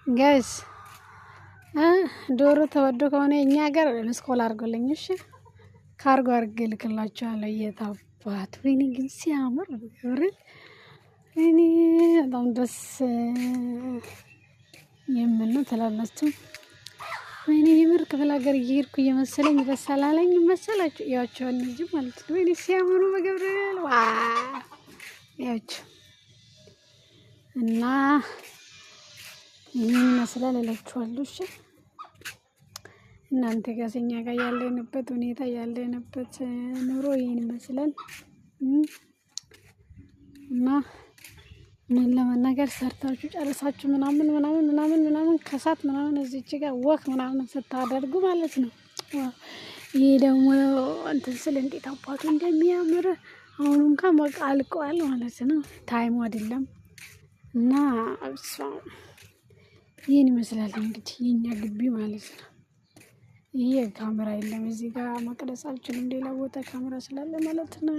ጋይስ ዶሮ ተወዶ ከሆነ እኛ ሀገር መስኮል አድርጎልኝ እሺ ካርጎ አድርጌ ልክላችኋለሁ። የታባት ወይኔ ግን ሲያምር ወሬ እኔ በጣም ደስ የምነው ትላላችሁ። ወይኔ የምር ክፍለ ሀገር እየሄድኩ እየመሰለኝ ደስ አላለኝም መሰላችሁ። ያቸው እንጂ ማለት ነው። ወይኔ ሲያምሩ በገብርኤል ያቸው እና ይሄን መስላል እላችኋለሁ። እሺ እናንተ ጋር እኛ ጋር ያለንበት ሁኔታ ያለንበት ኑሮ ይሄን ይመስላል። እና ምን ለመናገር ሰርታችሁ ጨርሳችሁ ምናምን ከሳት ምናምን እዚች ጋር ወክ ምናምን ስታደርጉ ማለት ነው። ይሄ ደግሞ እንትን ስል እንዴት አባቱ እንደሚያምር አሁን እንኳን በቃ አልቋል ማለት ነው። ታይሙ አይደለም እና ይሄን ይመስላል እንግዲህ የኛ ግቢ ማለት ነው። ይሄ ካሜራ የለም እዚህ ጋር መቅረጽ አልችልም ሌላ ቦታ ካሜራ ስላለ ማለት ነው።